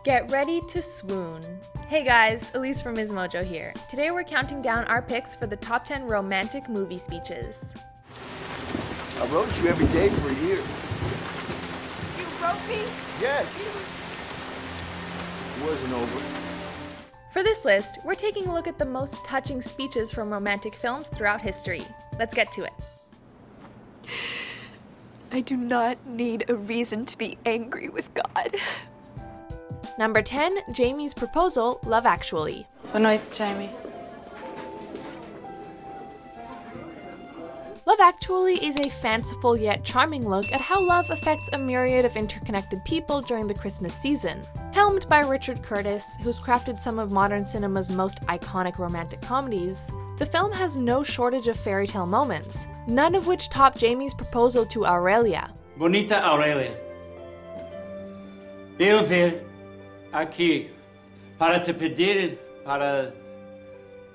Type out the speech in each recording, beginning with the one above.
Get ready to swoon. Hey guys, Elise from MsMojo here. Today we're counting down our picks for the top 10 romantic movie speeches. I wrote you every day for a year. You wrote me? Yes. It wasn't over. For this list, we're taking a look at the most touching speeches from romantic films throughout history. Let's get to it. I do not need a reason to be angry with God. Number 10, Jamie's proposal, Love Actually. Boa noite, Jamie. Love Actually is a fanciful yet charming look at how love affects a myriad of interconnected people during the Christmas season. Helmed by Richard Curtis, who's crafted some of modern cinema's most iconic romantic comedies, the film has no shortage of fairy tale moments, none of which top Jamie's proposal to Aurelia. Bonita Aurelia, eu vir aqui para te pedir para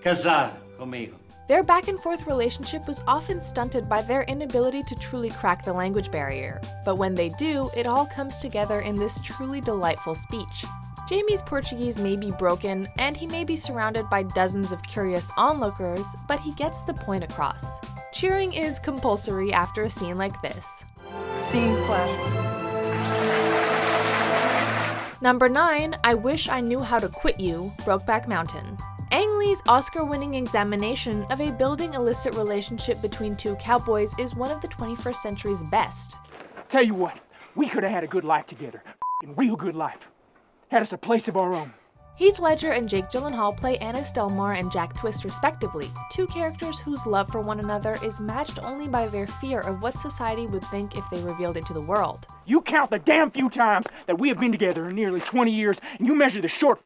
casar comigo. Their back-and-forth relationship was often stunted by their inability to truly crack the language barrier, but when they do, it all comes together in this truly delightful speech. Jamie's Portuguese may be broken, and he may be surrounded by dozens of curious onlookers, but he gets the point across. Cheering is compulsory after a scene like this. Scene clash. Number 9, I Wish I Knew How to Quit You, Brokeback Mountain. Ang Lee's Oscar-winning examination of a building illicit relationship between two cowboys is one of the 21st century's best. Tell you what, we could have had a good life together. Real good life. Had us a place of our own. Heath Ledger and Jake Gyllenhaal play Anna Stelmar and Jack Twist respectively, two characters whose love for one another is matched only by their fear of what society would think if they revealed it to the world. You count the damn few times that we have been together in nearly 20 years, and you measure the short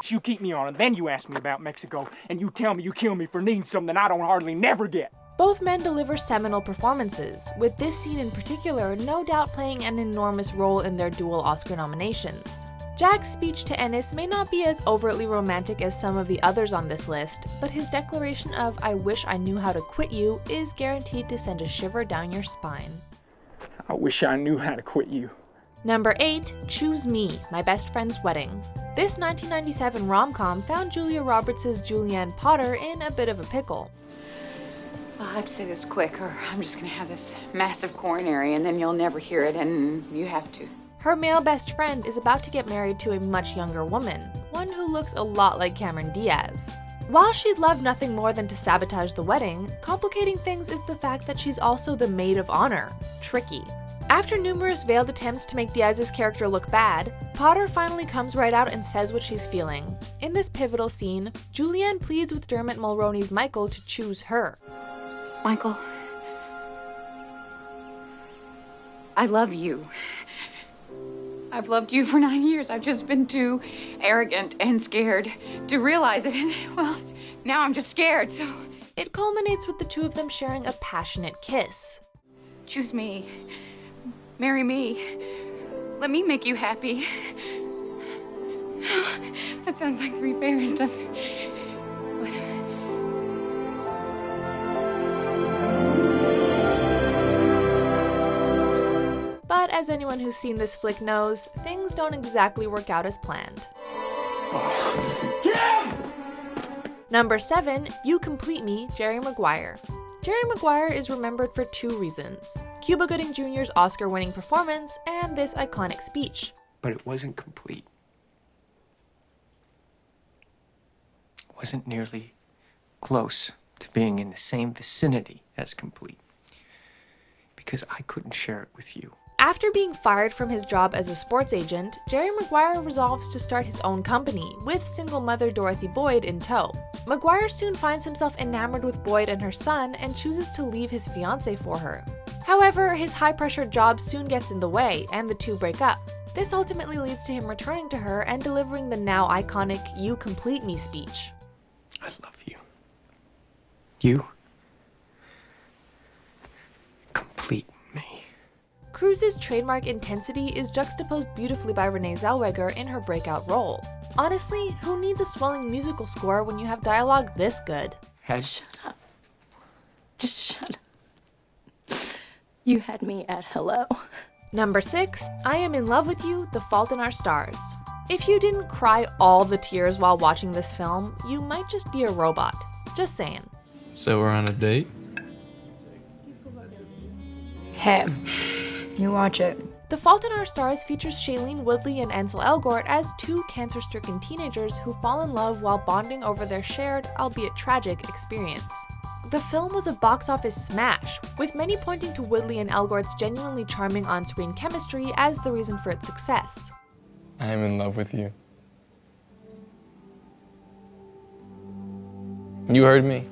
you keep me on, and then you ask me about Mexico, and you tell me you kill me for needing something I don't hardly never get. Both men deliver seminal performances, with this scene in particular no doubt playing an enormous role in their dual Oscar nominations. Jack's speech to Ennis may not be as overtly romantic as some of the others on this list, but his declaration of "I wish I knew how to quit you" is guaranteed to send a shiver down your spine. I wish I knew how to quit you. Number 8, Choose Me, My Best Friend's Wedding. This 1997 rom-com found Julia Roberts' Julianne Potter in a bit of a pickle. Well, I have to say this quick, or I'm just gonna have this massive coronary and then you'll never hear it, and you have to. Her male best friend is about to get married to a much younger woman, one who looks a lot like Cameron Diaz. While she'd love nothing more than to sabotage the wedding, complicating things is the fact that she's also the maid of honor. Tricky. After numerous veiled attempts to make Diaz's character look bad, Potter finally comes right out and says what she's feeling. In this pivotal scene, Julianne pleads with Dermot Mulroney's Michael to choose her. Michael, I love you. I've loved you for 9 years. I've just been too arrogant and scared to realize it, and well, now I'm just scared, so... It culminates with the two of them sharing a passionate kiss. Choose me. Marry me. Let me make you happy. That sounds like three favors, doesn't it? But as anyone who's seen this flick knows, things don't exactly work out as planned. Number 7, You Complete Me, Jerry Maguire. Jerry Maguire is remembered for two reasons: Cuba Gooding Jr.'s Oscar-winning performance and this iconic speech. But it wasn't complete. It wasn't nearly close to being in the same vicinity as complete. Because I couldn't share it with you. After being fired from his job as a sports agent, Jerry Maguire resolves to start his own company, with single mother Dorothy Boyd in tow. Maguire soon finds himself enamored with Boyd and her son and chooses to leave his fiancée for her. However, his high-pressure job soon gets in the way, and the two break up. This ultimately leads to him returning to her and delivering the now iconic "You Complete Me" speech. I love you. You complete me. Cruise's trademark intensity is juxtaposed beautifully by Renee Zellweger in her breakout role. Honestly, who needs a swelling musical score when you have dialogue this good? Shut up. Just shut up. You had me at hello. Number 6, I Am in Love with You, The Fault in Our Stars. If you didn't cry all the tears while watching this film, you might just be a robot. Just saying. So we're on a date? Hey, you watch it. The Fault in Our Stars features Shailene Woodley and Ansel Elgort as two cancer-stricken teenagers who fall in love while bonding over their shared, albeit tragic, experience. The film was a box office smash, with many pointing to Woodley and Elgort's genuinely charming on-screen chemistry as the reason for its success. I am in love with you. You heard me.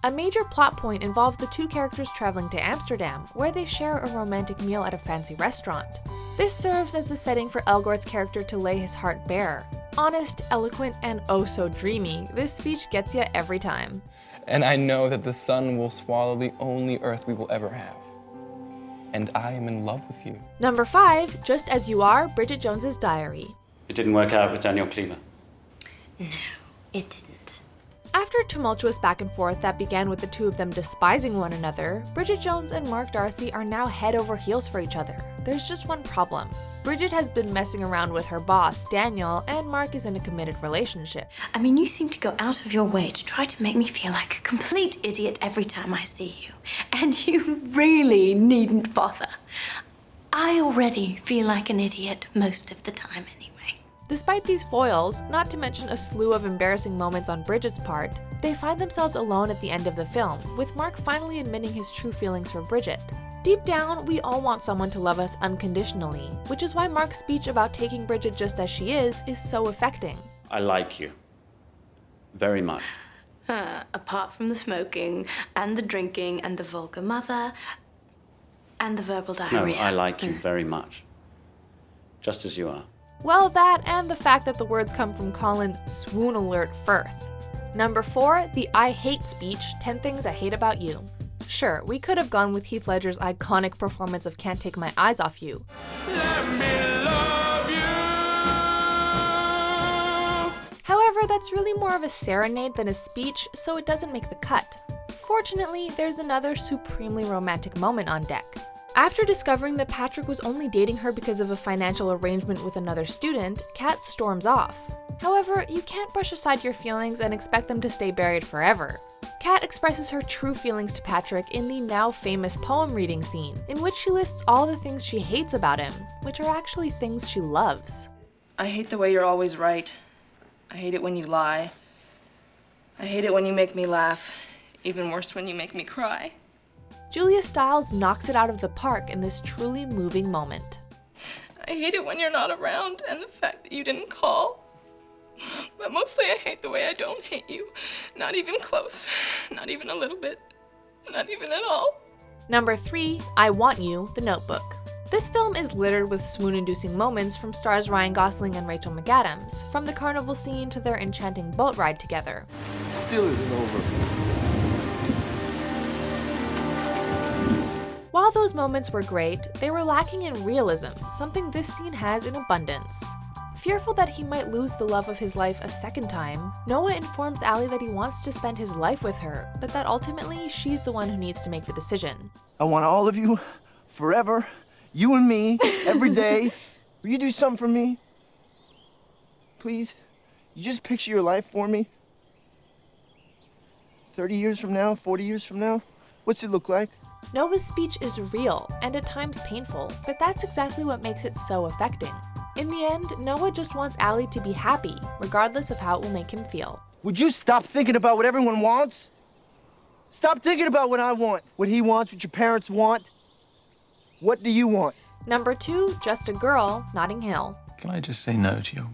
A major plot point involves the two characters traveling to Amsterdam, where they share a romantic meal at a fancy restaurant. This serves as the setting for Elgort's character to lay his heart bare. Honest, eloquent, and oh so dreamy, this speech gets ya every time. And I know that the sun will swallow the only earth we will ever have. And I am in love with you. Number 5, Just As You Are, Bridget Jones's Diary. It didn't work out with Daniel Cleaver. No, it didn't. After a tumultuous back and forth that began with the two of them despising one another, Bridget Jones and Mark Darcy are now head over heels for each other. There's just one problem. Bridget has been messing around with her boss, Daniel, and Mark is in a committed relationship. I mean, you seem to go out of your way to try to make me feel like a complete idiot every time I see you. And you really needn't bother. I already feel like an idiot most of the time anyway. Despite these foils, not to mention a slew of embarrassing moments on Bridget's part, they find themselves alone at the end of the film, with Mark finally admitting his true feelings for Bridget. Deep down, we all want someone to love us unconditionally, which is why Mark's speech about taking Bridget just as she is so affecting. I like you. Very much. Apart from the smoking, and the drinking, and the vulgar mother, and the verbal diarrhea. No, I like you very much. Just as you are. Well, that and the fact that the words come from Colin Swoon Alert Firth. Number 4, the I Hate speech, 10 Things I Hate About You. Sure, we could have gone with Heath Ledger's iconic performance of Can't Take My Eyes Off You. Let me love you. However, that's really more of a serenade than a speech, so it doesn't make the cut. Fortunately, there's another supremely romantic moment on deck. After discovering that Patrick was only dating her because of a financial arrangement with another student, Kat storms off. However, you can't brush aside your feelings and expect them to stay buried forever. Kat expresses her true feelings to Patrick in the now famous poem reading scene, in which she lists all the things she hates about him, which are actually things she loves. I hate the way you're always right. I hate it when you lie. I hate it when you make me laugh. Even worse when you make me cry. Julia Stiles knocks it out of the park in this truly moving moment. I hate it when you're not around and the fact that you didn't call. But mostly I hate the way I don't hate you. Not even close. Not even a little bit. Not even at all. Number 3, I Want You, The Notebook. This film is littered with swoon-inducing moments from stars Ryan Gosling and Rachel McAdams, from the carnival scene to their enchanting boat ride together. Still isn't over. While those moments were great, they were lacking in realism, something this scene has in abundance. Fearful that he might lose the love of his life a second time, Noah informs Allie that he wants to spend his life with her, but that ultimately she's the one who needs to make the decision. I want all of you, forever, you and me, every day. Will you do something for me? Please? You just picture your life for me? 30 years from now, 40 years from now? What's it look like? Noah's speech is real, and at times painful, but that's exactly what makes it so affecting. In the end, Noah just wants Allie to be happy, regardless of how it will make him feel. Would you stop thinking about what everyone wants? Stop thinking about what I want, what he wants, what your parents want. What do you want? Number 2, Just a Girl, Notting Hill. Can I just say no to your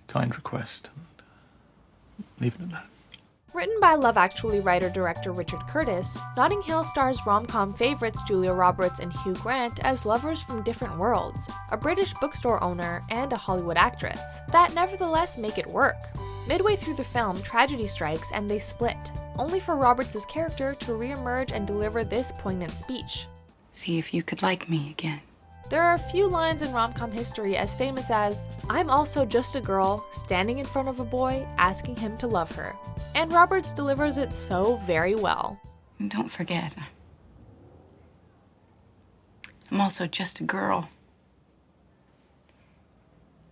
kind request and leave it at that? Written by Love Actually writer-director Richard Curtis, Notting Hill stars rom-com favorites Julia Roberts and Hugh Grant as lovers from different worlds, a British bookstore owner and a Hollywood actress, that nevertheless make it work. Midway through the film, tragedy strikes and they split, only for Roberts' character to re-emerge and deliver this poignant speech. See if you could like me again. There are a few lines in rom-com history as famous as, "I'm also just a girl, standing in front of a boy, asking him to love her." And Roberts delivers it so very well. And don't forget, I'm also just a girl,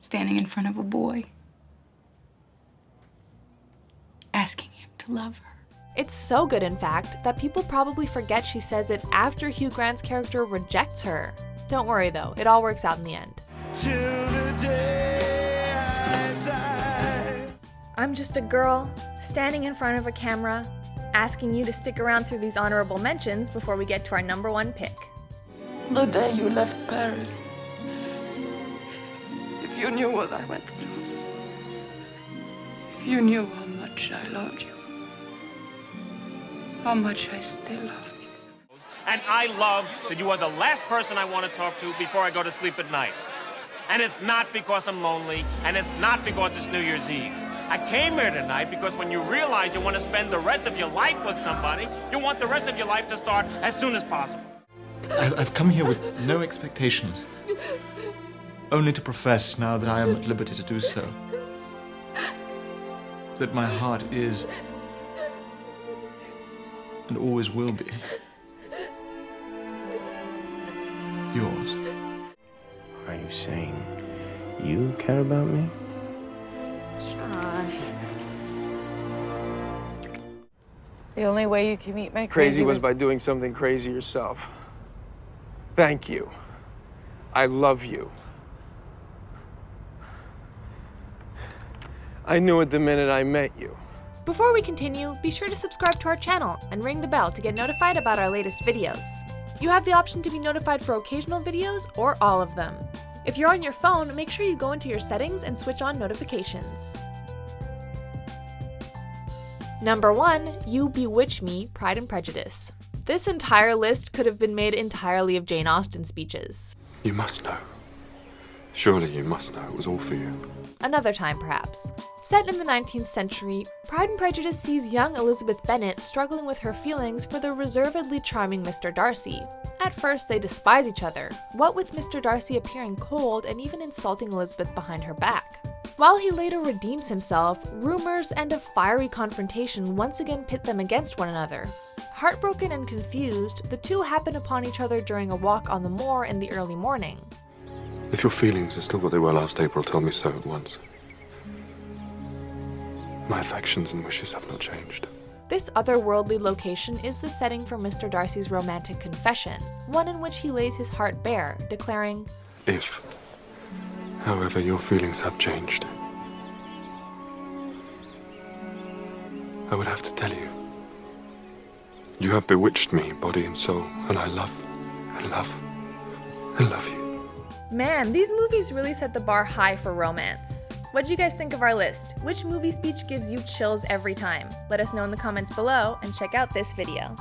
standing in front of a boy, asking him to love her. It's so good, in fact, that people probably forget she says it after Hugh Grant's character rejects her. Don't worry though, it all works out in the end. I'm just a girl, standing in front of a camera, asking you to stick around through these honorable mentions before we get to our number one pick. The day you left Paris, if you knew what I went through, if you knew how much I loved you, how much I still love you. And I love that you are the last person I want to talk to before I go to sleep at night. And it's not because I'm lonely, and it's not because it's New Year's Eve. I came here tonight because when you realize you want to spend the rest of your life with somebody, you want the rest of your life to start as soon as possible. I've come here with no expectations, only to profess, now that I am at liberty to do so, that my heart is, and always will be, yours. Are you saying you care about me? Josh. The only way you can meet my Crazy was by doing something crazy yourself. Thank you. I love you. I knew it the minute I met you. Before we continue, be sure to subscribe to our channel and ring the bell to get notified about our latest videos. You have the option to be notified for occasional videos or all of them. If you're on your phone, make sure you go into your settings and switch on notifications. Number 1, You Bewitch Me, Pride and Prejudice. This entire list could have been made entirely of Jane Austen speeches. You must know. Surely you must know it was all for you. Another time, perhaps. Set in the 19th century, Pride and Prejudice sees young Elizabeth Bennet struggling with her feelings for the reservedly charming Mr. Darcy. At first, they despise each other, what with Mr. Darcy appearing cold and even insulting Elizabeth behind her back. While he later redeems himself, rumors and a fiery confrontation once again pit them against one another. Heartbroken and confused, the two happen upon each other during a walk on the moor in the early morning. If your feelings are still what they were last April, tell me so at once. My affections and wishes have not changed. This otherworldly location is the setting for Mr. Darcy's romantic confession, one in which he lays his heart bare, declaring, If, however, your feelings have changed, I would have to tell you. You have bewitched me, body and soul, and I love you. Man, these movies really set the bar high for romance. What do you guys think of our list? Which movie speech gives you chills every time? Let us know in the comments below and check out this video.